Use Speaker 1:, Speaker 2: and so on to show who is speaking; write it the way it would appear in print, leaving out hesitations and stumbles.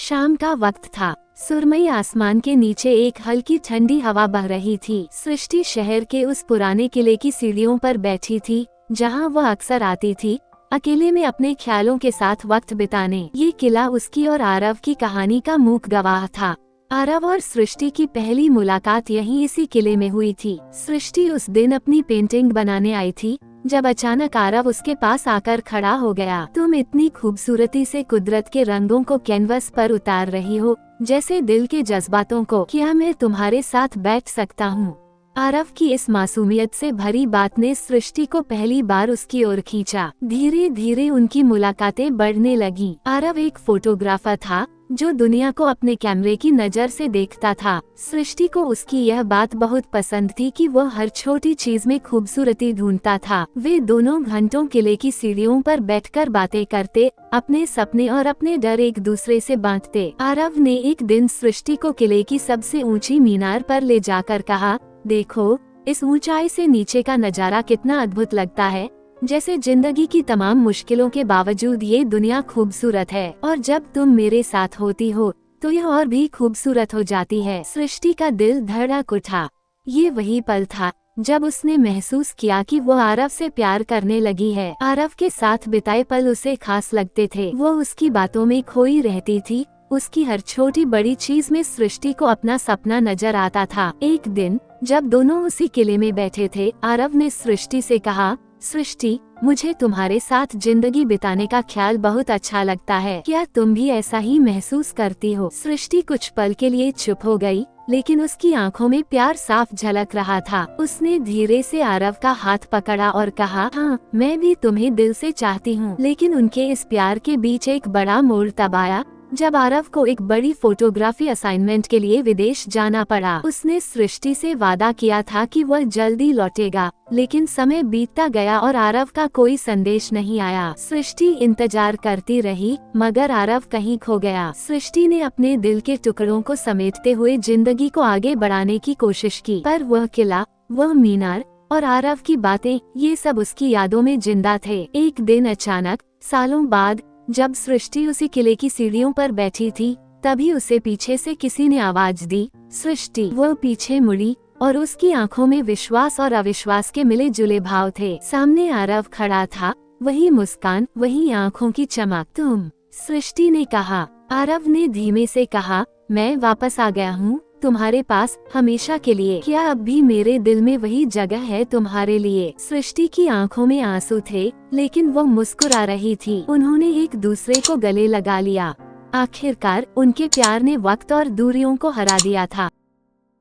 Speaker 1: शाम का वक्त था। सुरमई आसमान के नीचे एक हल्की ठंडी हवा बह रही थी। सृष्टि शहर के उस पुराने किले की सीढ़ियों पर बैठी थी, जहां वह अक्सर आती थी, अकेले में अपने ख्यालों के साथ वक्त बिताने। ये किला उसकी और आरव की कहानी का मूक गवाह था। आरव और सृष्टि की पहली मुलाकात यहीं इसी किले में हुई थी। सृष्टि उस दिन अपनी पेंटिंग बनाने आई थी, जब अचानक आरव उसके पास आकर खड़ा हो गया। तुम इतनी खूबसूरती से कुदरत के रंगों को कैनवस पर उतार रही हो, जैसे दिल के जज्बातों को। क्या मैं तुम्हारे साथ बैठ सकता हूँ? आरव की इस मासूमियत से भरी बात ने सृष्टि को पहली बार उसकी ओर खींचा। धीरे धीरे उनकी मुलाकातें बढ़ने लगी। आरव एक फोटोग्राफर था जो दुनिया को अपने कैमरे की नजर से देखता था। सृष्टि को उसकी यह बात बहुत पसंद थी कि वह हर छोटी चीज में खूबसूरती ढूंढता था। वे दोनों घंटों किले की सीढ़ियों पर बैठकर बातें करते, अपने सपने और अपने डर एक दूसरे से बांटते। आरव ने एक दिन सृष्टि को किले की सबसे ऊंची मीनार पर ले जाकर कहा, देखो, इस ऊंचाई से नीचे का नजारा कितना अद्भुत लगता है। जैसे जिंदगी की तमाम मुश्किलों के बावजूद ये दुनिया खूबसूरत है, और जब तुम मेरे साथ होती हो तो यह और भी खूबसूरत हो जाती है। सृष्टि का दिल धड़क उठा। ये वही पल था जब उसने महसूस किया कि वो आरव से प्यार करने लगी है। आरव के साथ बिताए पल उसे खास लगते थे। वो उसकी बातों में खोई रहती थी, उसकी हर छोटी बड़ी चीज में सृष्टि को अपना सपना नजर आता था। एक दिन जब दोनों उसी किले में बैठे थे, आरव ने सृष्टि से कहा, सृष्टि, मुझे तुम्हारे साथ जिंदगी बिताने का ख्याल बहुत अच्छा लगता है। क्या तुम भी ऐसा ही महसूस करती हो? सृष्टि कुछ पल के लिए चुप हो गई, लेकिन उसकी आंखों में प्यार साफ झलक रहा था। उसने धीरे से आरव का हाथ पकड़ा और कहा, हाँ, मैं भी तुम्हें दिल से चाहती हूँ। लेकिन उनके इस प्यार के बीच एक बड़ा मोड़ तब आया, जब आरव को एक बड़ी फोटोग्राफी असाइनमेंट के लिए विदेश जाना पड़ा। उसने सृष्टि से वादा किया था कि वह जल्दी लौटेगा, लेकिन समय बीतता गया और आरव का कोई संदेश नहीं आया। सृष्टि इंतजार करती रही, मगर आरव कहीं खो गया। सृष्टि ने अपने दिल के टुकड़ों को समेटते हुए जिंदगी को आगे बढ़ाने की कोशिश की, पर वह किला, वह मीनार और आरव की बातें, ये सब उसकी यादों में जिंदा थे। एक दिन अचानक, सालों बाद, जब सृष्टि उसी किले की सीढ़ियों पर बैठी थी, तभी उसे पीछे से किसी ने आवाज दी, सृष्टि। वह पीछे मुड़ी और उसकी आंखों में विश्वास और अविश्वास के मिले जुले भाव थे। सामने आरव खड़ा था, वही मुस्कान, वही आंखों की चमक। तुम? सृष्टि ने कहा। आरव ने धीमे से कहा, मैं वापस आ गया हूँ, तुम्हारे पास, हमेशा के लिए। क्या अब भी मेरे दिल में वही जगह है तुम्हारे लिए? सृष्टि की आंखों में आंसू थे, लेकिन वो मुस्कुरा रही थी। उन्होंने एक दूसरे को गले लगा लिया। आखिरकार उनके प्यार ने वक्त और दूरियों को हरा दिया था।